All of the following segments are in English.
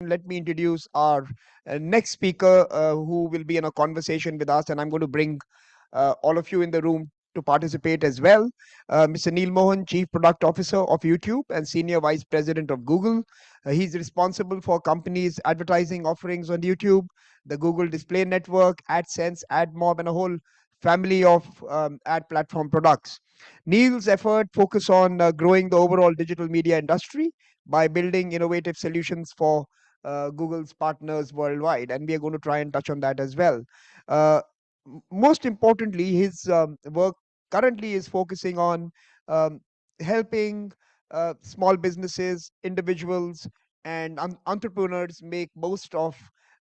let me introduce our next speaker who will be in a conversation with us, and I'm going to bring all of you in the room to participate as well. Mr. Neal Mohan, Chief Product Officer of YouTube and Senior Vice President of Google. He's responsible for companies' advertising offerings on YouTube, the Google Display Network, AdSense, AdMob, and a whole family of ad platform products. Neal's effort focus on growing the overall digital media industry by building innovative solutions for Google's partners worldwide, and we are going to try and touch on that as well. Most importantly, his work currently is focusing on um, helping small businesses, individuals, and entrepreneurs make most of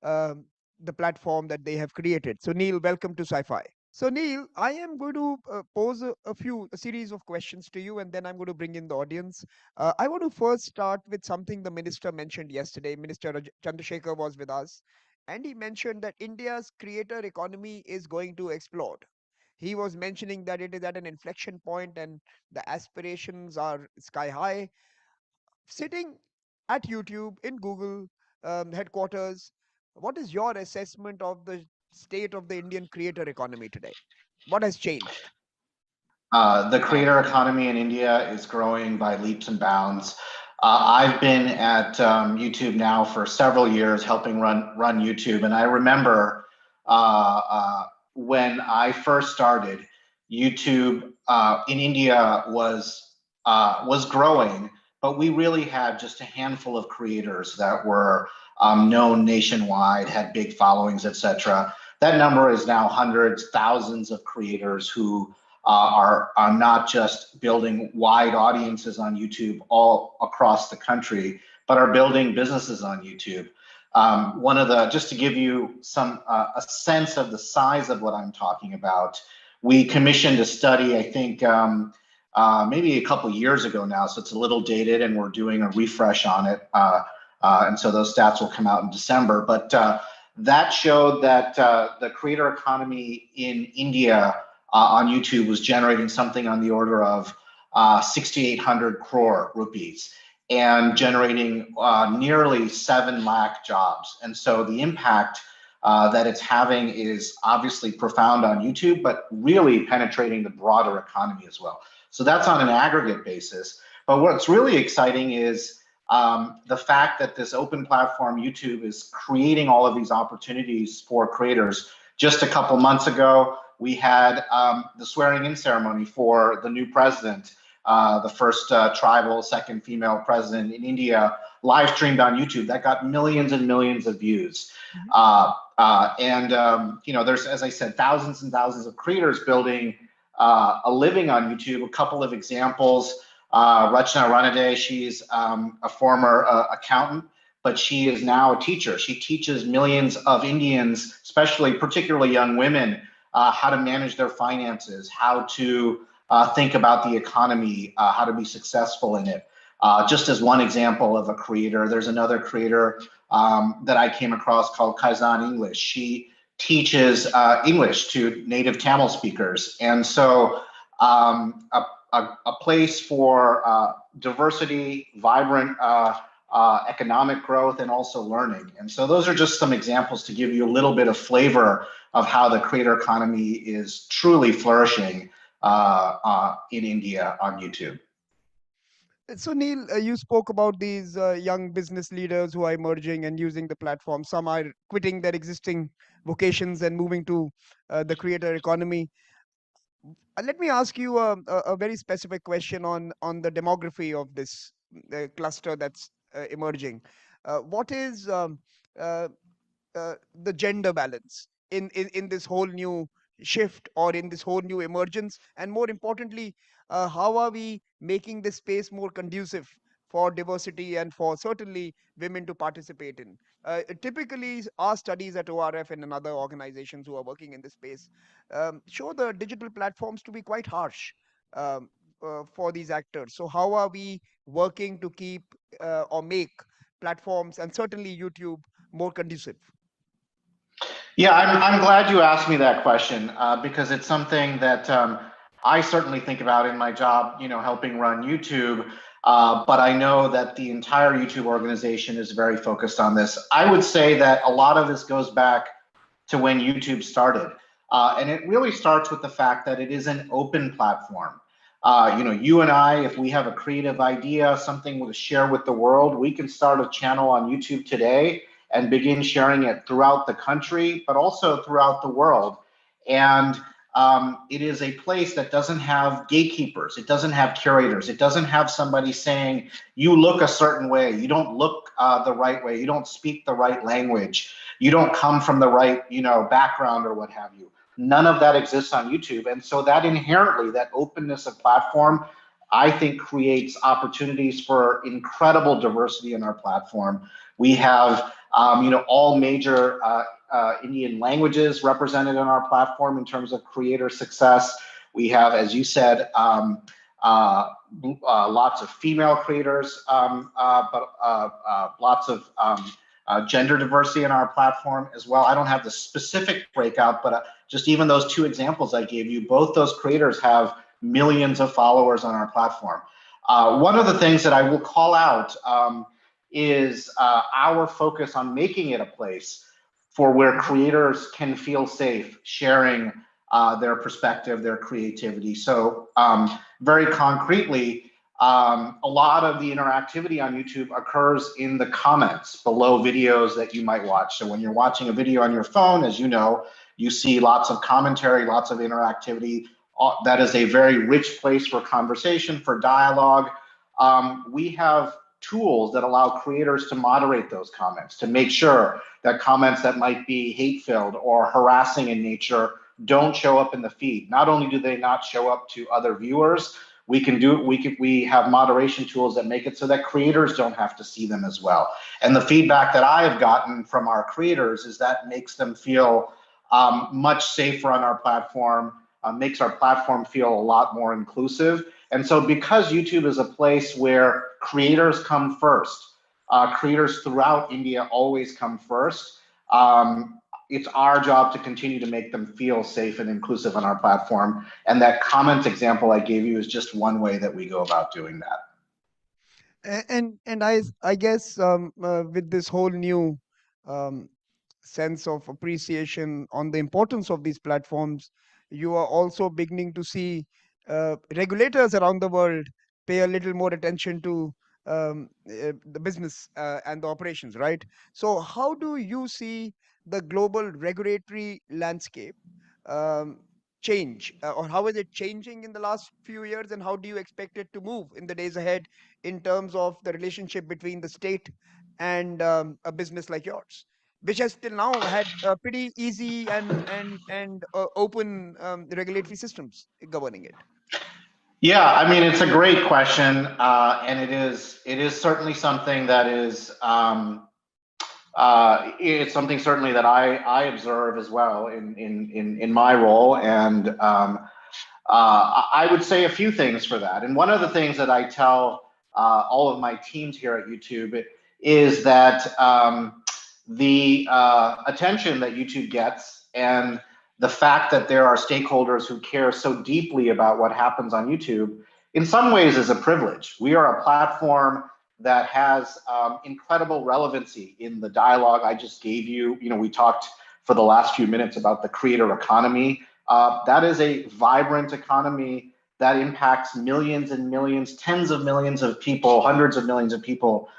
um, the platform that they have created. So, Neal, welcome to CyFy. So, Neal, I am going to pose a series of questions to you, and then I'm going to bring in the audience. I want to first start with something the minister mentioned yesterday. Minister Chandrasekhar was with us, and he mentioned that India's creator economy is going to explode. He was mentioning that it is at an inflection point and the aspirations are sky high. Sitting at YouTube in Google headquarters, what is your assessment of the state of the Indian creator economy today? What has changed? The creator economy in India is growing by leaps and bounds. I've been at YouTube now for several years, helping run YouTube, and I remember when I first started, YouTube in India was growing, but we really had just a handful of creators that were known nationwide, had big followings, etc. That number is now hundreds, thousands of creators who are not just building wide audiences on YouTube all across the country, but are building businesses on YouTube. Just to give you a sense of the size of what I'm talking about, we commissioned a study, I think maybe a couple years ago now, so it's a little dated and we're doing a refresh on it. And so those stats will come out in December, but that showed that the creator economy in India on YouTube was generating something on the order of 6,800 crore rupees and generating nearly 7 lakh jobs. And so the impact that it's having is obviously profound on YouTube, but really penetrating the broader economy as well. So that's on an aggregate basis. But what's really exciting is the fact that this open platform YouTube is creating all of these opportunities for creators. Just a couple months ago, we had the swearing-in ceremony for the new president, the first tribal, second female president in India, live streamed on YouTube. That got millions and millions of views. There's, as I said, thousands and thousands of creators building a living on YouTube. A couple of examples, Rachna Ranade, she's a former accountant, but she is now a teacher. She teaches millions of Indians, particularly young women, how to manage their finances, how to think about the economy, how to be successful in it. Just as one example of a creator, there's another creator that I came across called Kaizen English. She teaches English to native Tamil speakers. And so a place for diversity, vibrant economic growth, and also learning. And so those are just some examples to give you a little bit of flavor of how the creator economy is truly flourishing in India on YouTube. So, Neal, you spoke about these young business leaders who are emerging and using the platform. Some are quitting their existing vocations and moving to the creator economy. Let me ask you a very specific question on the demography of this cluster that's emerging. What is uh, the gender balance in this whole new shift or in this whole new emergence? And more importantly, how are we making this space more conducive for diversity and for certainly women to participate in? Typically, our studies at ORF and in other organizations who are working in this space show the digital platforms to be quite harsh um, for these actors. So how are we working to keep or make platforms and certainly YouTube more conducive? Yeah, I'm glad you asked me that question because it's something that I certainly think about in my job, helping run YouTube. But I know that the entire YouTube organization is very focused on this. I would say that a lot of this goes back to when YouTube started. And it really starts with the fact that it is an open platform. You and I, if we have a creative idea, something to share with the world, we can start a channel on YouTube today and begin sharing it throughout the country, but also throughout the world. And it is a place that doesn't have gatekeepers. It doesn't have curators. It doesn't have somebody saying, you look a certain way. You don't look the right way. You don't speak the right language. You don't come from the right, background or what have you. None of that exists on YouTube. And so that inherently, that openness of platform, I think creates opportunities for incredible diversity in our platform. We have, all major Indian languages represented on our platform in terms of creator success. We have, as you said, lots of female creators, but lots of gender diversity in our platform as well. I don't have the specific breakout, but just even those two examples I gave you, both those creators have millions of followers on our platform. One of the things that I will call out is our focus on making it a place for where creators can feel safe sharing their perspective, their creativity. So very concretely, a lot of the interactivity on YouTube occurs in the comments below videos that you might watch. So when you're watching a video on your phone, as you know, you see lots of commentary, lots of interactivity. That is a very rich place for conversation, for dialogue. We have tools that allow creators to moderate those comments, to make sure that comments that might be hate-filled or harassing in nature don't show up in the feed. Not only do they not show up to other viewers, we have moderation tools that make it so that creators don't have to see them as well. And the feedback that I have gotten from our creators is that makes them feel much safer on our platform, makes our platform feel a lot more inclusive. And so because YouTube is a place where creators come first, creators throughout India always come first, it's our job to continue to make them feel safe and inclusive on our platform. And that comment example I gave you is just one way that we go about doing that. And I guess with this whole new um, sense of appreciation on the importance of these platforms, you are also beginning to see regulators around the world pay a little more attention to the business and the operations, right? So how do you see the global regulatory landscape um, change, or how is it changing in the last few years, and how do you expect it to move in the days ahead in terms of the relationship between the state and a business like yours, which has till now had pretty easy and open regulatory systems governing it? Yeah, I mean, it's a great question, and it is certainly something that is it's something certainly that I observe as well in my role, and I would say a few things for that. And one of the things that I tell all of my teams here at YouTube is that the attention that YouTube gets and the fact that there are stakeholders who care so deeply about what happens on YouTube, in some ways is a privilege. We are a platform that has incredible relevancy in the dialogue I just gave you. We talked for the last few minutes about the creator economy. That is a vibrant economy that impacts millions and millions, tens of millions of people, hundreds of millions of people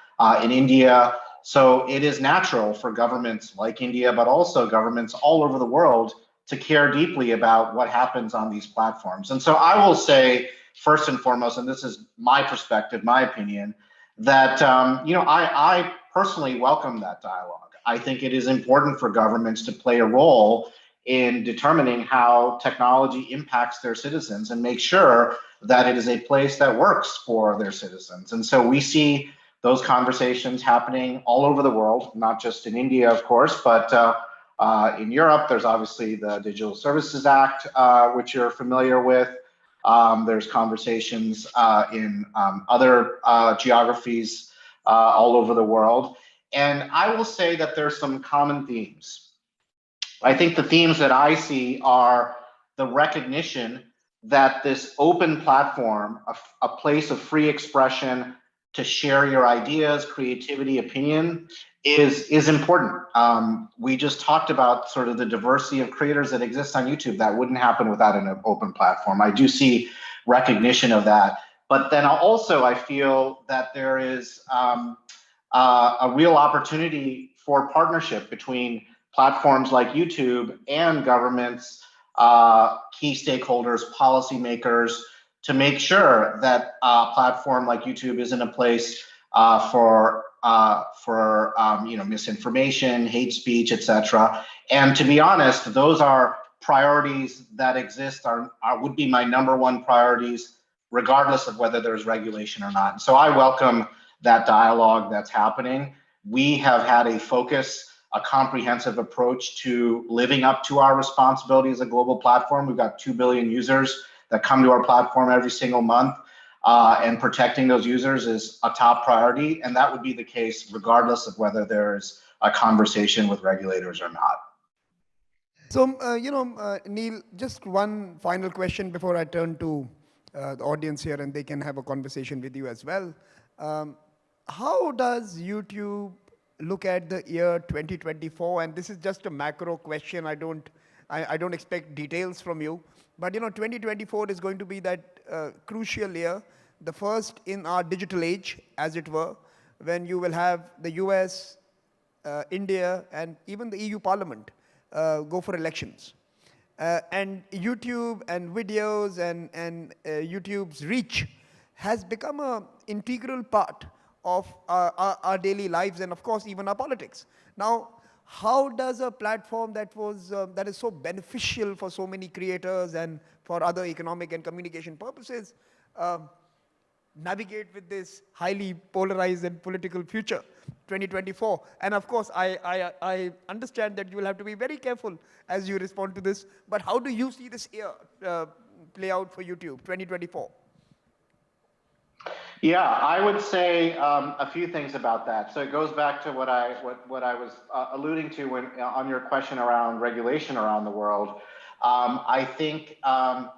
in India. So it is natural for governments like India, but also governments all over the world to care deeply about what happens on these platforms. And so I will say, first and foremost, and this is my perspective, my opinion, that I personally welcome that dialogue. I think it is important for governments to play a role in determining how technology impacts their citizens and make sure that it is a place that works for their citizens. And so we see those conversations happening all over the world, not just in India, of course, but in Europe. There's obviously the Digital Services Act, which you're familiar with. There's conversations in other geographies all over the world. And I will say that there's some common themes. I think the themes that I see are the recognition that this open platform, a place of free expression to share your ideas, creativity, opinion, is important. We just talked about sort of the diversity of creators that exist on YouTube. That wouldn't happen without an open platform. I do see recognition of that. But then also I feel that there is a real opportunity for partnership between platforms like YouTube and governments, key stakeholders, policymakers, to make sure that a platform like YouTube isn't a place for misinformation, hate speech, etc. And to be honest, those are priorities that exist, would be my number one priorities, regardless of whether there's regulation or not. So I welcome that dialogue that's happening. We have had a focus, a comprehensive approach to living up to our responsibility as a global platform. We've got 2 billion users that come to our platform every single month, and protecting those users is a top priority. And that would be the case regardless of whether there's a conversation with regulators or not. So, Neal, just one final question before I turn to the audience here and they can have a conversation with you as well. How does YouTube look at the year 2024? And this is just a macro question. I don't expect details from you. But 2024 is going to be that crucial year, the first in our digital age, as it were, when you will have the US, India, and even the EU Parliament go for elections. And YouTube and videos and YouTube's reach has become an integral part of our daily lives and, of course, even our politics. Now, how does a platform that is so beneficial for so many creators and for other economic and communication purposes navigate with this highly polarized and political future, 2024? And of course, I understand that you will have to be very careful as you respond to this, but how do you see this year play out for YouTube, 2024? Yeah, I would say a few things about that. So it goes back to what I was alluding to when on your question around regulation around the world. I think to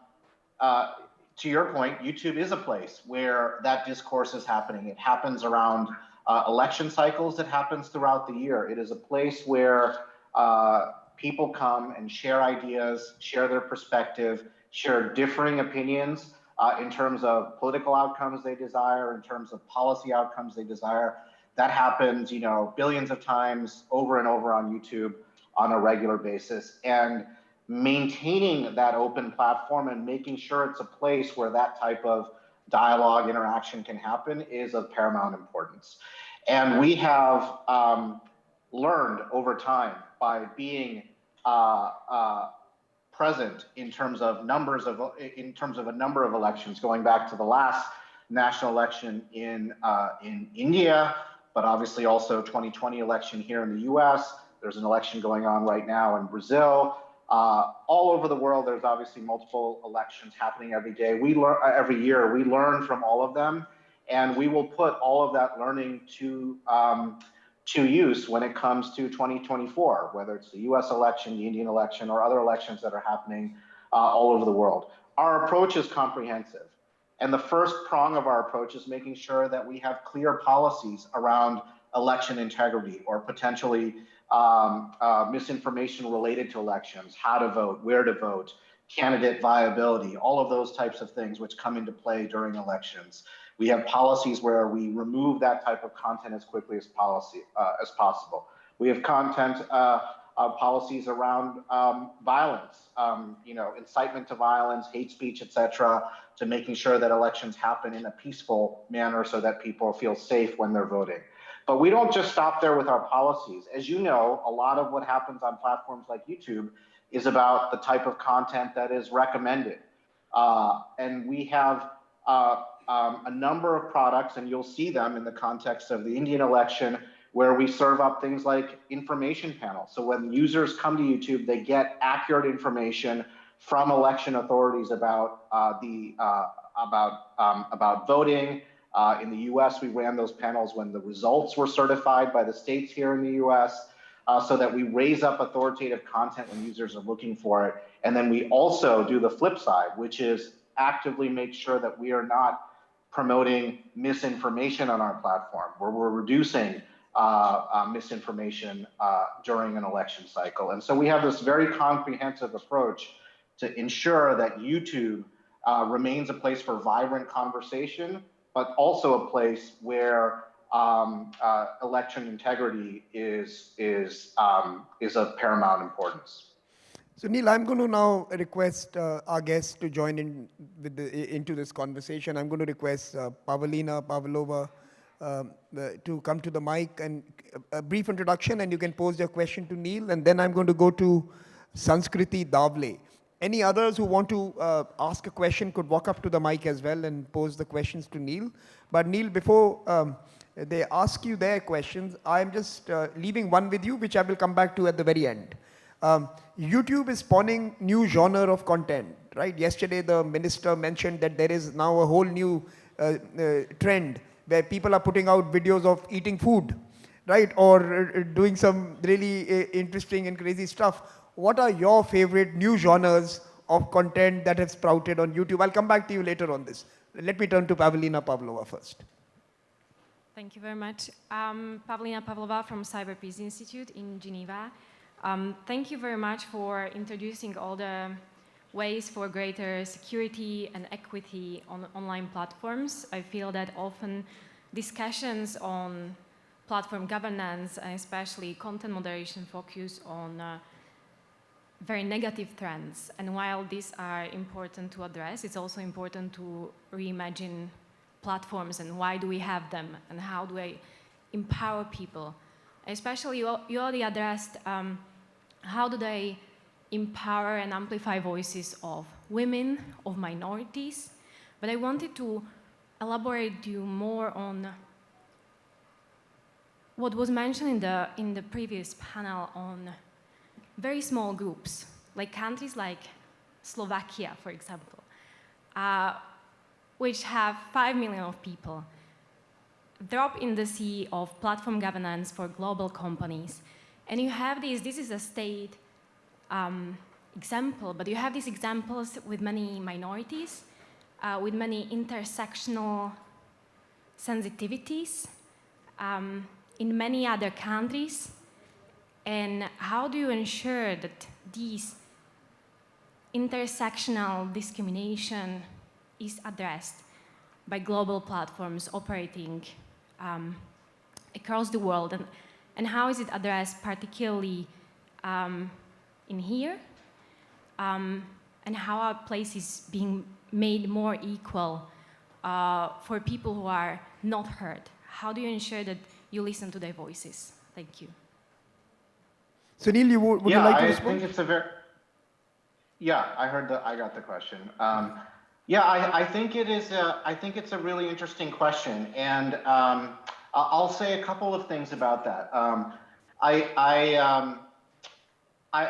your point, YouTube is a place where that discourse is happening. It happens around election cycles. It happens throughout the year. It is a place where people come and share ideas, share their perspective, share differing opinions in terms of political outcomes they desire, in terms of policy outcomes they desire. That happens, billions of times over and over on YouTube on a regular basis. And maintaining that open platform and making sure it's a place where that type of dialogue, interaction can happen is of paramount importance. And we have learned over time by being present in terms of a number of elections, going back to the last national election in India, but obviously also 2020 election here in the US. There's an election going on right now in Brazil. All over the world, there's obviously multiple elections happening every day. Every year. We learn from all of them, and we will put all of that learning to use when it comes to 2024, whether it's the US election, the Indian election, or other elections that are happening all over the world. Our approach is comprehensive. And the first prong of our approach is making sure that we have clear policies around election integrity or potentially misinformation related to elections, how to vote, where to vote, candidate viability, all of those types of things which come into play during elections. We have policies where we remove that type of content as quickly as possible. We have content policies around violence, incitement to violence, hate speech, etc., to making sure that elections happen in a peaceful manner so that people feel safe when they're voting. But we don't just stop there with our policies. As you know, a lot of what happens on platforms like YouTube is about the type of content that is recommended. And we have a number of products, and you'll see them in the context of the Indian election, where we serve up things like information panels. So when users come to YouTube, they get accurate information from election authorities about voting. In the US, we ran those panels when the results were certified by the states here in the US, so that we raise up authoritative content when users are looking for it. And then we also do the flip side, which is actively make sure that we are not promoting misinformation on our platform, where we're reducing misinformation during an election cycle. And so we have this very comprehensive approach to ensure that YouTube remains a place for vibrant conversation, but also a place where election integrity is of paramount importance. So Neal, I'm going to now request our guests to join in with into this conversation. I'm going to request Pavlina Pavlova to come to the mic and a brief introduction, and you can pose your question to Neal, and then I'm going to go to Sanskriti Davle. Any others who want to ask a question could walk up to the mic as well and pose the questions to Neal. But Neal, before they ask you their questions, I'm just leaving one with you, which I will come back to at the very end. YouTube is spawning new genre of content, right? Yesterday, the minister mentioned that there is now a whole new trend where people are putting out videos of eating food, right? Or doing some really interesting and crazy stuff. What are your favorite new genres of content that have sprouted on YouTube? I'll come back to you later on this. Let me turn to Pavlina Pavlova first. Thank you very much. Pavlina Pavlova from Cyber Peace Institute in Geneva. Thank you very much for introducing all the ways for greater security and equity on online platforms. I feel that often discussions on platform governance, and especially content moderation, focus on very negative trends. And while these are important to address, it's also important to reimagine platforms and why do we have them and how do I empower people. Especially, you already addressed how do they empower and amplify voices of women, of minorities. But I wanted to elaborate you more on what was mentioned in the previous panel on very small groups, like countries like Slovakia, for example, which have 5 million of people. Drop in the sea of platform governance for global companies. And you have this is a state example, but you have these examples with many minorities, with many intersectional sensitivities in many other countries. And how do you ensure that these intersectional discrimination is addressed by global platforms operating across the world, and how is it addressed particularly in here, and how our place is being made more equal for people who are not heard? How do you ensure that you listen to their voices? Thank you. So Neal, would you like to respond? I think it's a very, I got the question. I think it's a really interesting question, and I'll say a couple of things about that.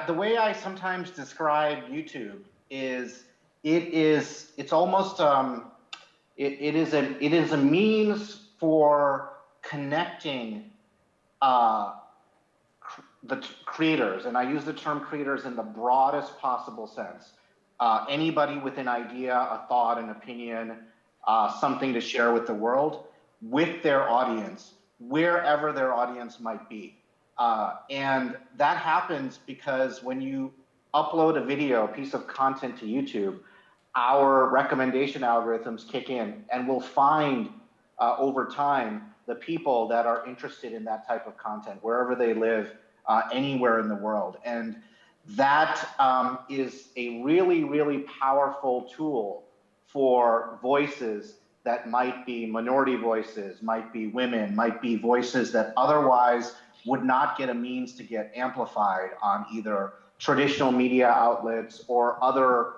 The way I sometimes describe YouTube is it is a means for connecting the creators, and I use the term creators in the broadest possible sense. Anybody with an idea, a thought, an opinion, something to share with the world, with their audience, wherever their audience might be. And that happens because when you upload a video, a piece of content to YouTube, our recommendation algorithms kick in and will find over time the people that are interested in that type of content, wherever they live, anywhere in the world. And that is a really, really powerful tool for voices that might be minority voices, might be women, might be voices that otherwise would not get a means to get amplified on either traditional media outlets or other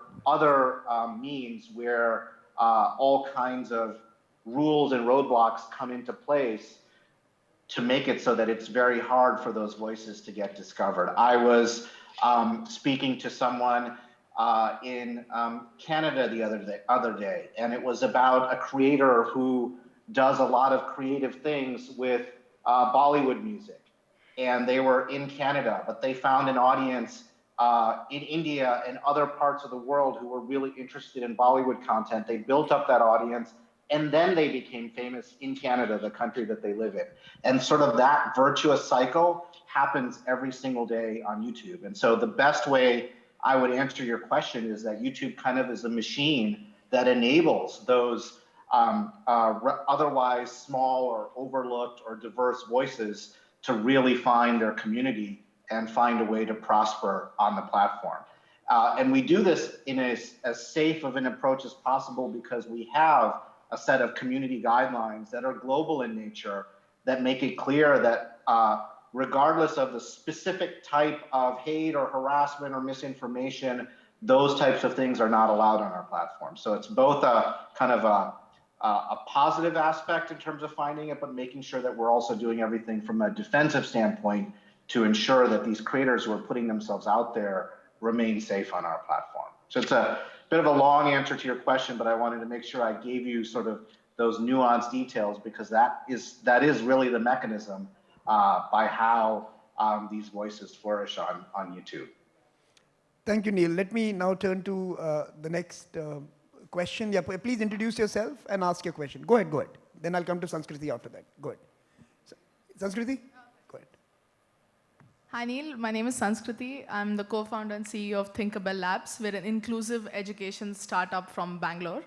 means where all kinds of rules and roadblocks come into place to make it so that it's very hard for those voices to get discovered. I was speaking to someone in Canada the other day, and it was about a creator who does a lot of creative things with Bollywood music. And they were in Canada, but they found an audience in India and other parts of the world who were really interested in Bollywood content. They built up that audience, and then they became famous in Canada, the country that they live in. And sort of that virtuous cycle happens every single day on YouTube. And so the best way I would answer your question is that YouTube kind of is a machine that enables those otherwise small or overlooked or diverse voices to really find their community and find a way to prosper on the platform. And we do this in as safe of an approach as possible because we have a set of community guidelines that are global in nature that make it clear that regardless of the specific type of hate or harassment or misinformation, those types of things are not allowed on our platform. So it's both a kind of a positive aspect in terms of finding it, but making sure that we're also doing everything from a defensive standpoint to ensure that these creators who are putting themselves out there remain safe on our platform. So it's a bit of a long answer to your question, but I wanted to make sure I gave you sort of those nuanced details because that is really the mechanism by how these voices flourish on YouTube. Thank you, Neal. Let me now turn to the next question. Yeah, please introduce yourself and ask your question. Go ahead, go ahead. Then I'll come to Sanskriti after that. Go ahead. Sanskriti? Go ahead. Hi Neal, my name is Sanskriti. I'm the co-founder and CEO of Thinkable Labs. We're an inclusive education startup from Bangalore.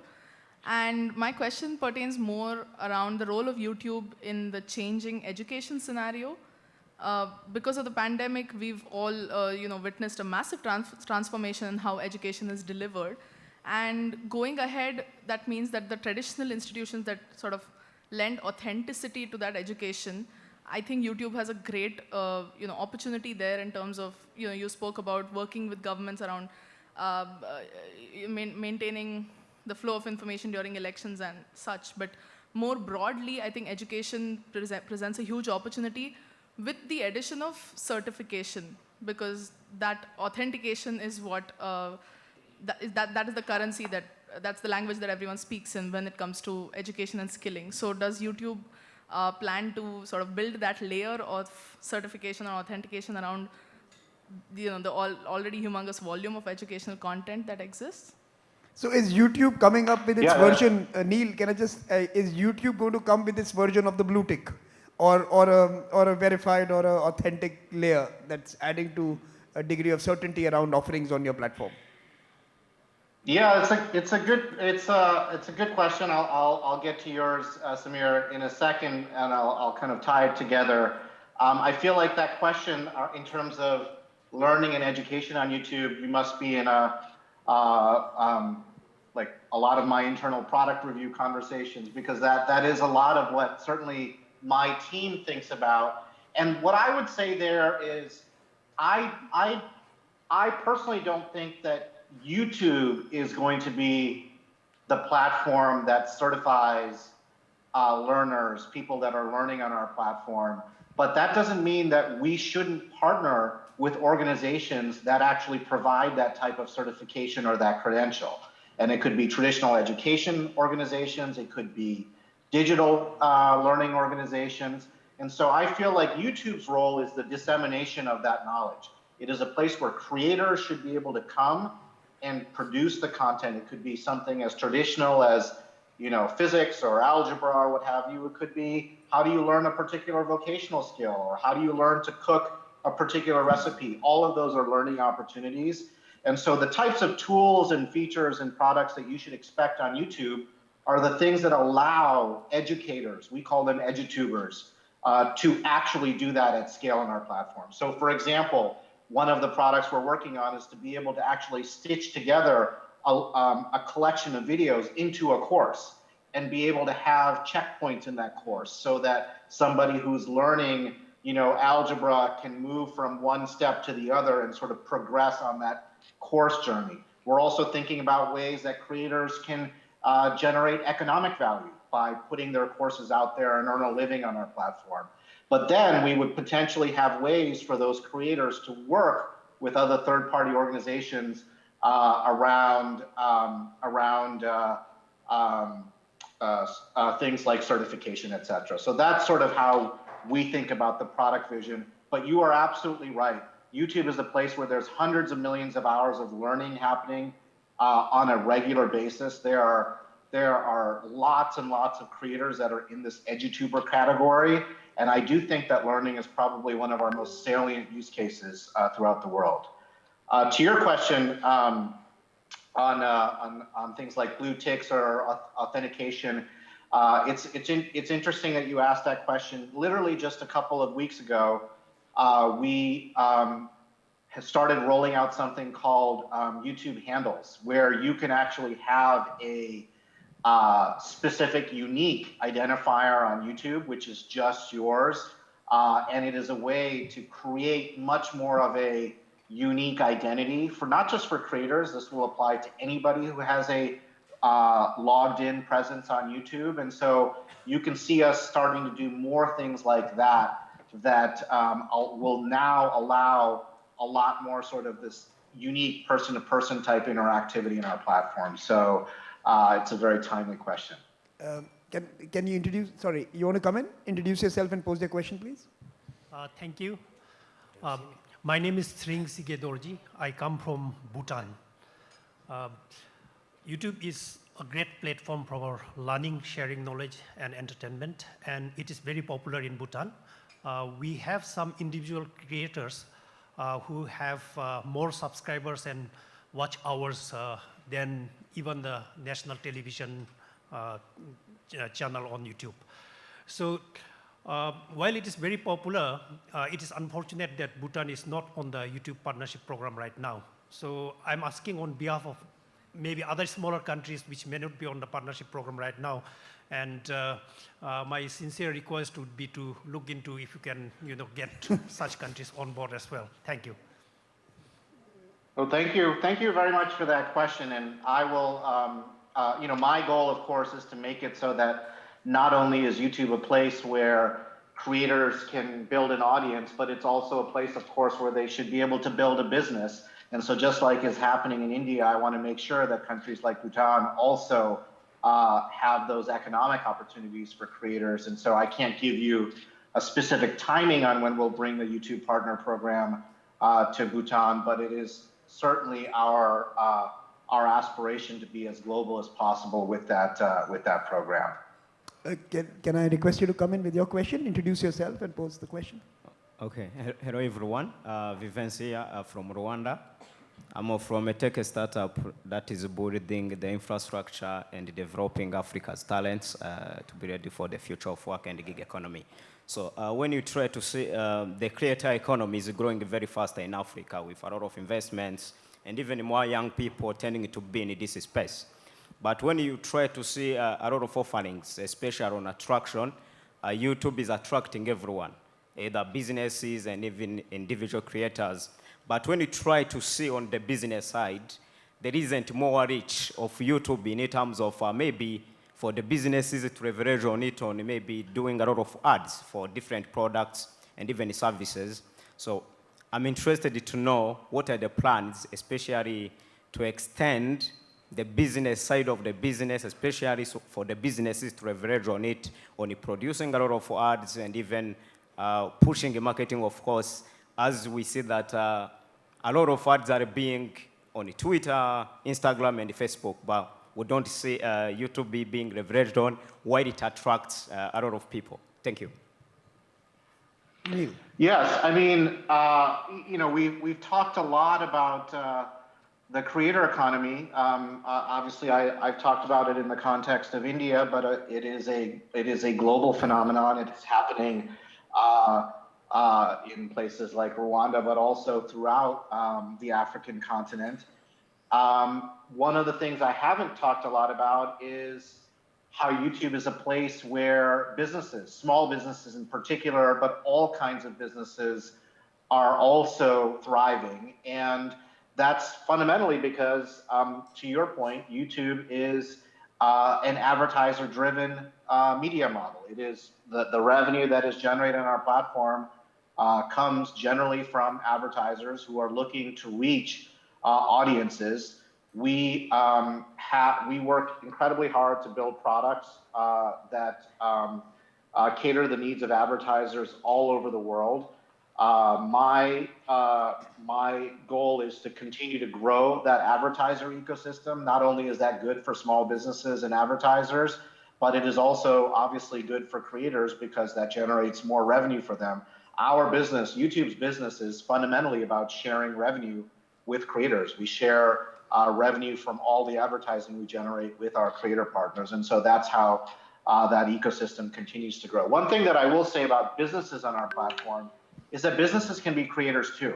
And my question pertains more around the role of YouTube in the changing education scenario. Because of the pandemic, we've all witnessed a massive transformation in how education is delivered. And going ahead, that means that the traditional institutions that sort of lend authenticity to that education, I think YouTube has a great opportunity there in terms of, you spoke about working with governments around maintaining the flow of information during elections and such. But more broadly, I think education presents a huge opportunity with the addition of certification, because that authentication is what, that is the currency that's the language that everyone speaks in when it comes to education and skilling. So does YouTube plan to sort of build that layer of certification or authentication around the already humongous volume of educational content that exists? So is YouTube coming up with its version? Neal, can I just, is YouTube going to come with its version of the blue tick or a verified or a authentic layer that's adding to a degree of certainty around offerings on your platform? Yeah, it's a good question. I'll get to yours, Samir, in a second, and I'll kind of tie it together. I feel like that question, in terms of learning and education on YouTube, you must be in like a lot of my internal product review conversations, because that is a lot of what certainly my team thinks about. And what I would say there is, I personally don't think that YouTube is going to be the platform that certifies learners, people that are learning on our platform. But that doesn't mean that we shouldn't partner with organizations that actually provide that type of certification or that credential. And it could be traditional education organizations, it could be digital learning organizations. And so I feel like YouTube's role is the dissemination of that knowledge. It is a place where creators should be able to come and produce the content. It could be something as traditional as, physics or algebra or what have you. It could be, how do you learn a particular vocational skill, or how do you learn to cook a particular recipe? All of those are learning opportunities. And so the types of tools and features and products that you should expect on YouTube are the things that allow educators, we call them edutubers, to actually do that at scale on our platform. So for example, one of the products we're working on is to be able to actually stitch together a collection of videos into a course and be able to have checkpoints in that course so that somebody who's learning, algebra can move from one step to the other and sort of progress on that course journey. We're also thinking about ways that creators can generate economic value by putting their courses out there and earn a living on our platform. But then we would potentially have ways for those creators to work with other third-party organizations around things like certification, et cetera. So that's sort of how we think about the product vision. But you are absolutely right. YouTube is a place where there's hundreds of millions of hours of learning happening on a regular basis. There are lots and lots of creators that are in this edutuber category. And I do think that learning is probably one of our most salient use cases throughout the world. To your question on things like blue ticks or authentication, it's interesting that you asked that question. Literally just a couple of weeks ago, we have started rolling out something called YouTube handles, where you can actually have a specific, unique identifier on YouTube, which is just yours. And it is a way to create much more of a unique identity for not just for creators. This will apply to anybody who has a logged in presence on YouTube. And so you can see us starting to do more things like that, that will now allow a lot more sort of this unique person-to-person type interactivity in our platform. So it's a very timely question. Can you introduce, sorry, you want to come in? Introduce yourself and pose your question, please. Thank you. My name is Sring Sigedorji. I come from Bhutan. YouTube is a great platform for learning, sharing knowledge, and entertainment, and it is very popular in Bhutan. We have some individual creators who have more subscribers and watch hours than even the national television channel on YouTube. So while it is very popular, it is unfortunate that Bhutan is not on the YouTube partnership program right now. So I'm asking on behalf of maybe other smaller countries which may not be on the partnership program right now. And my sincere request would be to look into if you can, get such countries on board as well. Thank you. Well, thank you. Thank you very much for that question. And I will, my goal, of course, is to make it so that not only is YouTube a place where creators can build an audience, but it's also a place, of course, where they should be able to build a business. And so just like is happening in India, I want to make sure that countries like Bhutan also have those economic opportunities for creators. And so I can't give you a specific timing on when we'll bring the YouTube Partner Program to Bhutan, but it is certainly our aspiration to be as global as possible with that program. Can I request you to come in with your question? Introduce yourself and pose the question. Okay. Hello, everyone. Vivens here from Rwanda. I'm from a tech startup that is building the infrastructure and developing Africa's talents to be ready for the future of work and gig economy. So when you try to see the creator economy is growing very fast in Africa with a lot of investments and even more young people tending to be in this space. But when you try to see a lot of offerings, especially on attraction, YouTube is attracting everyone, either businesses and even individual creators. But when you try to see on the business side, there isn't more reach of YouTube in terms of maybe for the businesses to leverage on it, on maybe doing a lot of ads for different products and even services. So I'm interested to know what are the plans, especially to extend the business side of the business, especially for the businesses to leverage on it, on producing a lot of ads and even pushing the marketing, of course, as we see that a lot of ads are being on Twitter, Instagram, and Facebook, but we don't see YouTube being leveraged on while it attracts a lot of people. Thank you. Neal. Yes, I mean, we've talked a lot about the creator economy. Obviously, I've talked about it in the context of India, but it is a global phenomenon. It is happening in places like Rwanda, but also throughout the African continent. One of the things I haven't talked a lot about is how YouTube is a place where businesses, small businesses in particular, but all kinds of businesses are also thriving. And that's fundamentally because, to your point, YouTube is an advertiser-driven media model. It is the revenue that is generated on our platform comes generally from advertisers who are looking to reach audiences. We work incredibly hard to build products that cater the needs of advertisers all over the world. My goal is to continue to grow that advertiser ecosystem. Not only is that good for small businesses and advertisers, but it is also obviously good for creators because that generates more revenue for them. Our business, YouTube's business, is fundamentally about sharing revenue with creators. We share revenue from all the advertising we generate with our creator partners. And so that's how that ecosystem continues to grow. One thing that I will say about businesses on our platform is that businesses can be creators too.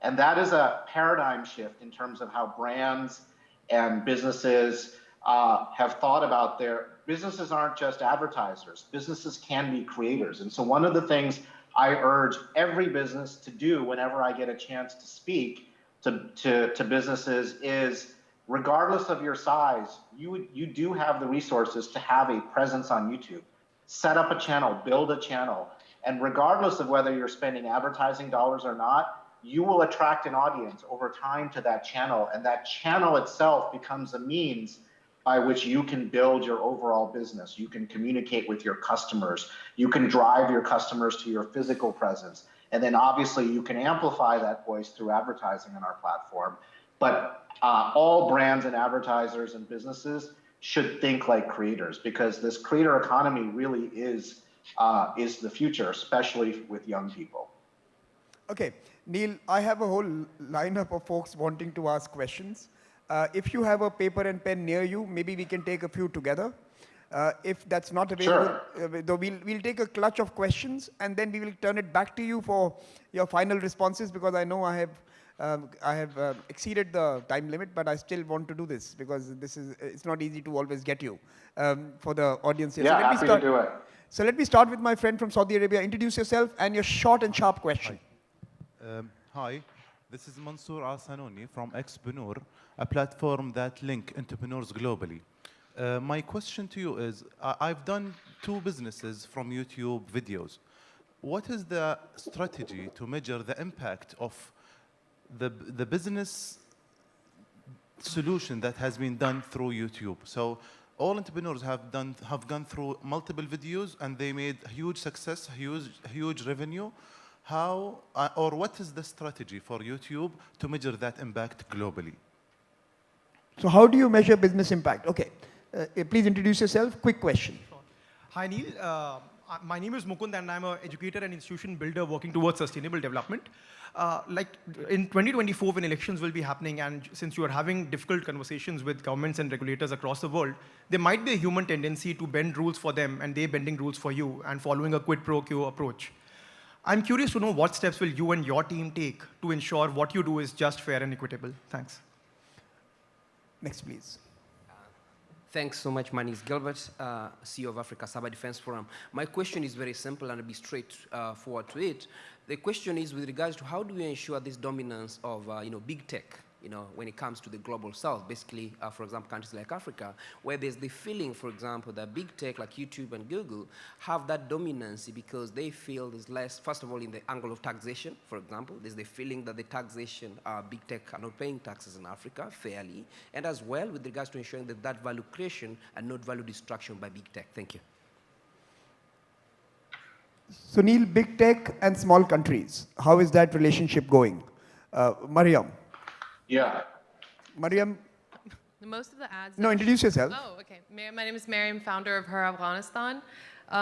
And that is a paradigm shift in terms of how brands and businesses have thought about their businesses aren't just advertisers. Businesses can be creators. And so one of the things I urge every business to do whenever I get a chance to speak to businesses is, regardless of your size, you do have the resources to have a presence on YouTube. Set up a channel, build a channel. And regardless of whether you're spending advertising dollars or not, you will attract an audience over time to that channel. And that channel itself becomes a means by which you can build your overall business. You can communicate with your customers. You can drive your customers to your physical presence. And then obviously you can amplify that voice through advertising on our platform. But all brands and advertisers and businesses should think like creators, because this creator economy really is the future, especially with young people. Okay, Neal, I have a whole lineup of folks wanting to ask questions. If you have a paper and pen near you, maybe we can take a few together. If that's not available, though we'll take a clutch of questions and then we will turn it back to you for your final responses, because I know I have exceeded the time limit, but I still want to do this because it's not easy to always get you for the audience here. Yeah, happy to do it. So let me start with my friend from Saudi Arabia. Introduce yourself and your short and sharp question. Hi, this is Mansour Al-Sanoni from Xpreneur, a platform that links entrepreneurs globally. My question to you is, I've done 2 businesses from YouTube videos. What is the strategy to measure the impact of the business solution that has been done through YouTube? So all entrepreneurs have gone through multiple videos and they made huge success, huge revenue. How or what is the strategy for YouTube to measure that impact globally? So how do you measure business impact? Okay, please introduce yourself. Quick question. Hi Neal, my name is Mukund and I'm an educator and institution builder working towards sustainable development. Like in 2024, when elections will be happening, and since you are having difficult conversations with governments and regulators across the world, there might be a human tendency to bend rules for them and they bending rules for you and following a quid pro quo approach. I'm curious to know what steps will you and your team take to ensure what you do is just, fair and equitable. Thanks. Next, please. Thanks so much. My name is Gilbert, CEO of Africa Cyber Defense Forum. My question is very simple and I'll be straight forward to it. The question is with regards to how do we ensure this dominance of big tech, when it comes to the global south, basically, for example, countries like Africa, where there's the feeling, for example, that big tech like YouTube and Google have that dominance because they feel there's less, first of all, in the angle of taxation, for example, there's the feeling that the taxation, big tech are not paying taxes in Africa fairly, and as well with regards to ensuring that value creation and not value destruction by big tech. Thank you. So Neal, big tech and small countries, how is that relationship going? Mariam. Yeah. Mariam. Most of the ads. No, introduce yourself. Oh, okay. My name is Mariam, founder of Her Afghanistan.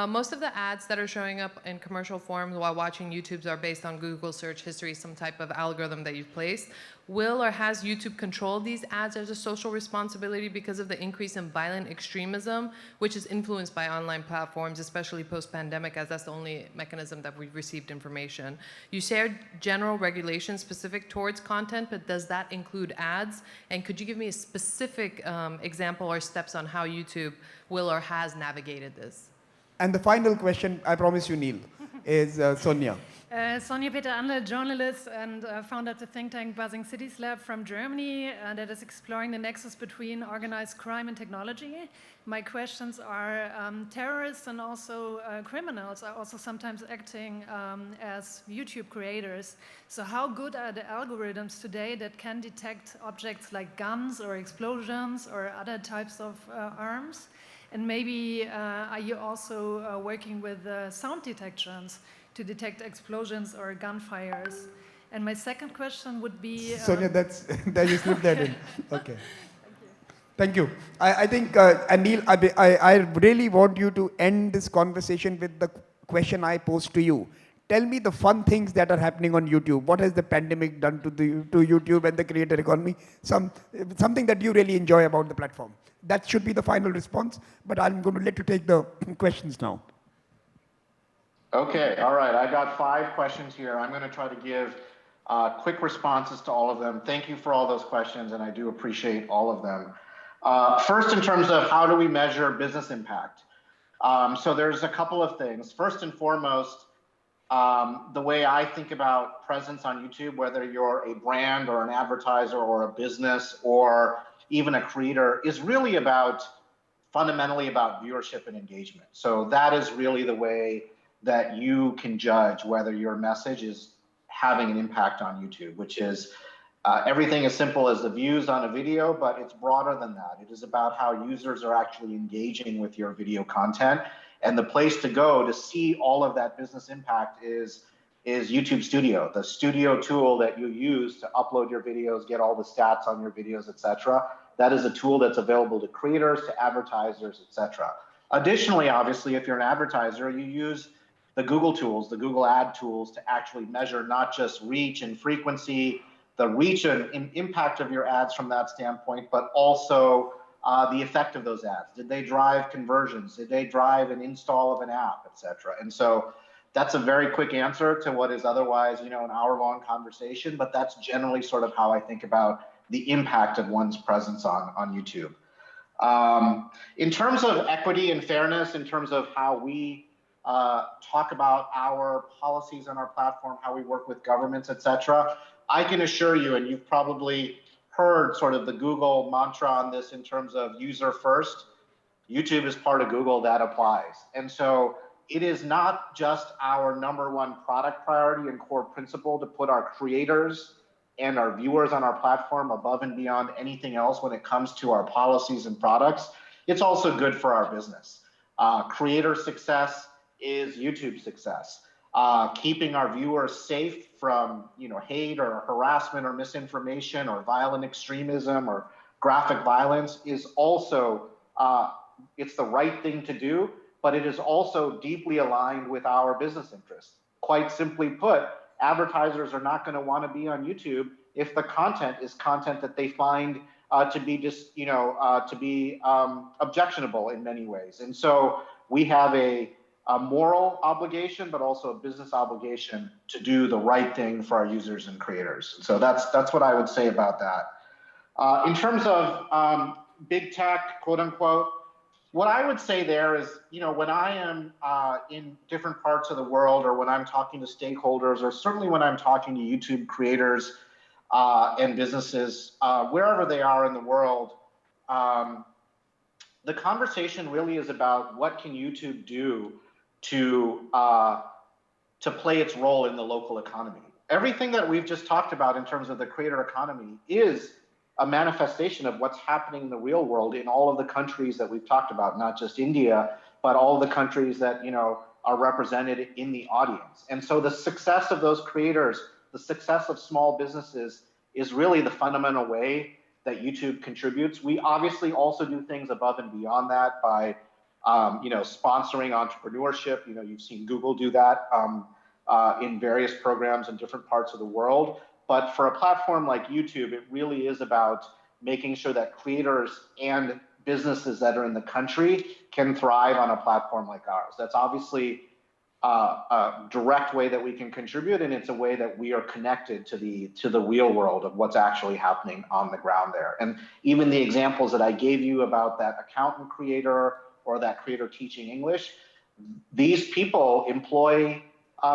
Most of the ads that are showing up in commercial forms while watching YouTube's are based on Google search history, some type of algorithm that you've placed. Will or has YouTube controlled these ads as a social responsibility because of the increase in violent extremism, which is influenced by online platforms, especially post-pandemic, as that's the only mechanism that we've received information? You shared general regulations specific towards content, but does that include ads? And could you give me a specific example or steps on how YouTube will or has navigated this? And the final question, I promise you, Neal, is Sonia. Sonja Peter Andel, journalist and founder of the think tank Buzzing Cities Lab from Germany that is exploring the nexus between organized crime and technology. My questions are, terrorists and also criminals are also sometimes acting as YouTube creators. So how good are the algorithms today that can detect objects like guns or explosions or other types of arms? And maybe are you also working with sound detections to detect explosions or gunfires? And my second question would be... Sonia, that you slipped that in. Okay. Thank you. I think, Neal, I really want you to end this conversation with the question I posed to you. Tell me the fun things that are happening on YouTube. What has the pandemic done to YouTube and the creator economy? Something that you really enjoy about the platform. That should be the final response, but I'm going to let you take the questions now. Okay, all right. I got 5 questions here. I'm going to try to give quick responses to all of them. Thank you for all those questions, and I do appreciate all of them. First, in terms of how do we measure business impact? So there's a couple of things. First and foremost, the way I think about presence on YouTube, whether you're a brand or an advertiser or a business or even a creator, is really fundamentally about viewership and engagement. So that is really the way that you can judge whether your message is having an impact on YouTube, which is everything as simple as the views on a video, but it's broader than that. It is about how users are actually engaging with your video content. And the place to go to see all of that business impact is YouTube Studio, the studio tool that you use to upload your videos, get all the stats on your videos, etc. That is a tool that's available to creators, to advertisers, etc. Additionally, obviously, if you're an advertiser, you use the Google tools, the Google ad tools to actually measure not just reach and frequency, the reach and impact of your ads from that standpoint, but also the effect of those ads. Did they drive conversions? Did they drive an install of an app, etc.? And so that's a very quick answer to what is otherwise, an hour-long conversation, but that's generally sort of how I think about the impact of one's presence on YouTube. In terms of equity and fairness, in terms of how we talk about our policies on our platform, how we work with governments, etc., I can assure you, and you've probably heard sort of the Google mantra on this in terms of user first. YouTube is part of Google, that applies. And so it is not just our #1 product priority and core principle to put our creators and our viewers on our platform above and beyond anything else when it comes to our policies and products. It's also good for our business. Creator success is YouTube success. Keeping our viewers safe from hate or harassment or misinformation or violent extremism or graphic violence is also, it's the right thing to do, but it is also deeply aligned with our business interests. Quite simply put, advertisers are not going to want to be on YouTube if the content is content that they find to be just, to be objectionable in many ways. And so we have a moral obligation, but also a business obligation to do the right thing for our users and creators. So that's what I would say about that. In terms of big tech, quote unquote, what I would say there is, when I am in different parts of the world, or when I'm talking to stakeholders, or certainly when I'm talking to YouTube creators and businesses, wherever they are in the world, the conversation really is about what can YouTube do to play its role in the local economy. Everything that we've just talked about in terms of the creator economy is a manifestation of what's happening in the real world in all of the countries that we've talked about, not just India, but all the countries that are represented in the audience. And so the success of those creators, the success of small businesses is really the fundamental way that YouTube contributes. We obviously also do things above and beyond that by sponsoring entrepreneurship. You've seen Google do that in various programs in different parts of the world. But for a platform like YouTube, it really is about making sure that creators and businesses that are in the country can thrive on a platform like ours. That's obviously a direct way that we can contribute, and it's a way that we are connected to the real world of what's actually happening on the ground there. And even the examples that I gave you about that accountant creator or that creator teaching English, these people employ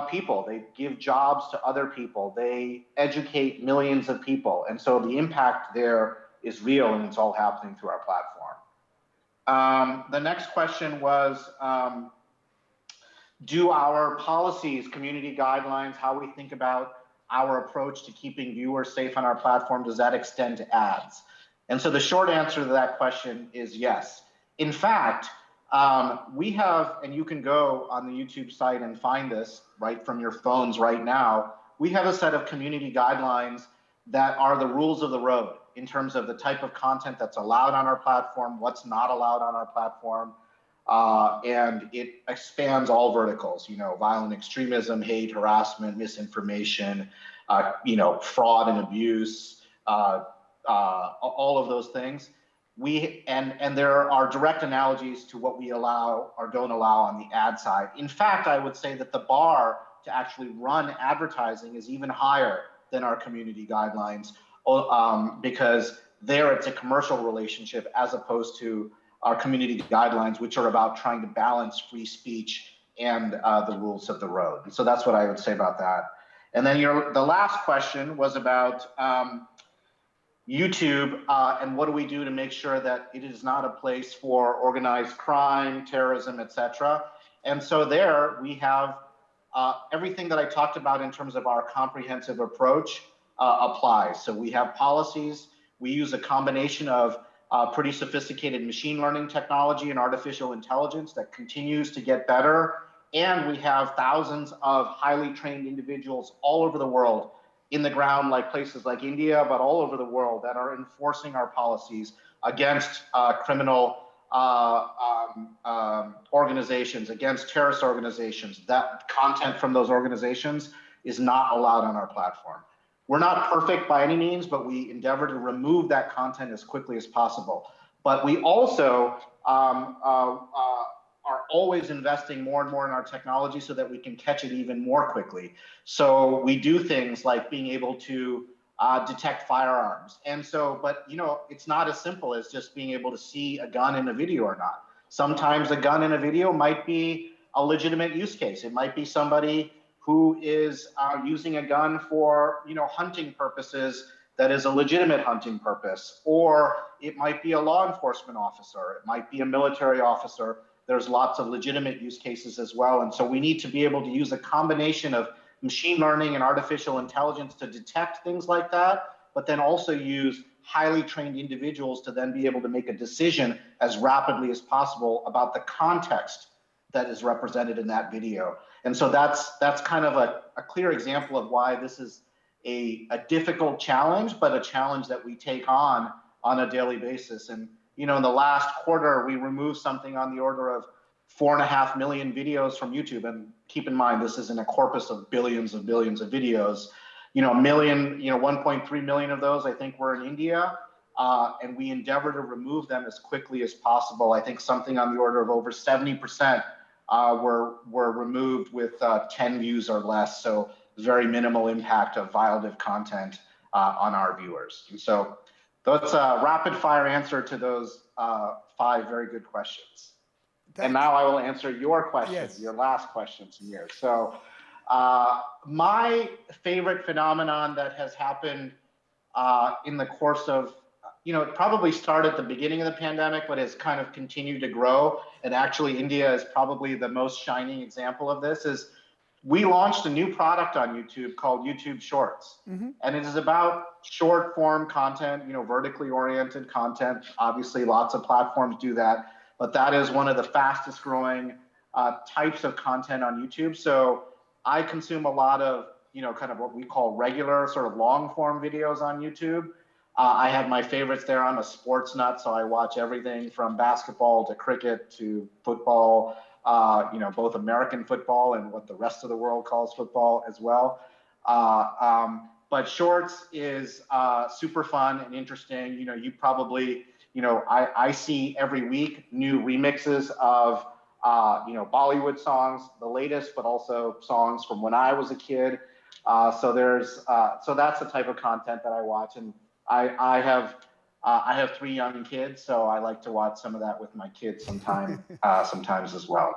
people. They give jobs to other people. They educate millions of people. And so the impact there is real, and it's all happening through our platform. The next question was, do our policies, community guidelines, how we think about our approach to keeping viewers safe on our platform, does that extend to ads? And so the short answer to that question is yes. In fact, We have, and you can go on the YouTube site and find this right from your phones right now. We have a set of community guidelines that are the rules of the road in terms of the type of content that's allowed on our platform, what's not allowed on our platform. And it expands all verticals, violent extremism, hate, harassment, misinformation, fraud and abuse, all of those things. And there are direct analogies to what we allow or don't allow on the ad side. In fact, I would say that the bar to actually run advertising is even higher than our community guidelines, because there it's a commercial relationship as opposed to our community guidelines, which are about trying to balance free speech and the rules of the road. And so that's what I would say about that. And then the last question was about YouTube and what do we do to make sure that it is not a place for organized crime, terrorism, etc. And so there we have everything that I talked about in terms of our comprehensive approach applies. So we have policies. We use a combination of pretty sophisticated machine learning technology and artificial intelligence that continues to get better. And we have thousands of highly trained individuals all over the world in the ground, like places like India, but all over the world that are enforcing our policies against criminal organizations, against terrorist organizations. That content from those organizations is not allowed on our platform. We're not perfect by any means, but we endeavor to remove that content as quickly as possible. But we also are always investing more and more in our technology so that we can catch it even more quickly. So we do things like being able to detect firearms. And so, but it's not as simple as just being able to see a gun in a video or not. Sometimes a gun in a video might be a legitimate use case. It might be somebody who is using a gun for hunting purposes that is a legitimate hunting purpose, or it might be a law enforcement officer, it might be a military officer. There's lots of legitimate use cases as well. And so we need to be able to use a combination of machine learning and artificial intelligence to detect things like that, but then also use highly trained individuals to then be able to make a decision as rapidly as possible about the context that is represented in that video. And so that's kind of a clear example of why this is a difficult challenge, but a challenge that we take on a daily basis. And in the last quarter, we removed something on the order of 4.5 million videos from YouTube. And keep in mind, this isn't a corpus of billions of videos. 1.3 million of those, I think, were in India. And we endeavor to remove them as quickly as possible. I think something on the order of over 70% were removed with 10 views or less. So very minimal impact of violative content on our viewers. And so that's a rapid fire answer to those 5 very good questions. Thanks. And now I will answer your question, yes. Your last question, Samir. So my favorite phenomenon that has happened in the course of, it probably started at the beginning of the pandemic, but has kind of continued to grow. And actually India is probably the most shining example of this, is we launched a new product on YouTube called YouTube Shorts. Mm-hmm. And it is about short form content, vertically oriented content. Obviously, lots of platforms do that, but that is one of the fastest growing types of content on YouTube. So I consume a lot of, kind of what we call regular sort of long form videos on YouTube. I have my favorites there. I'm a sports nut, so I watch everything from basketball to cricket to football, both American football and what the rest of the world calls football as well. But Shorts is super fun and interesting. You probably, I see every week new remixes of, Bollywood songs, the latest, but also songs from when I was a kid. So that's the type of content that I watch. And I have 3 young kids, so I like to watch some of that with my kids sometimes as well.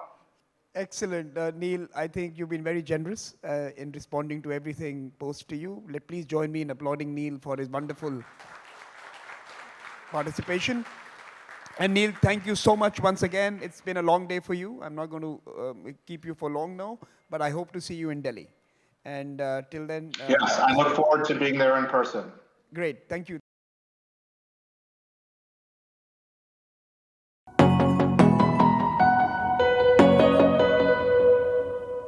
Excellent. Neal, I think you've been very generous in responding to everything posed to you. Please join me in applauding Neal for his wonderful participation. And Neal, thank you so much once again. It's been a long day for you. I'm not going to keep you for long now, but I hope to see you in Delhi. And till then... yes, I look forward to being there in person. Great. Thank you.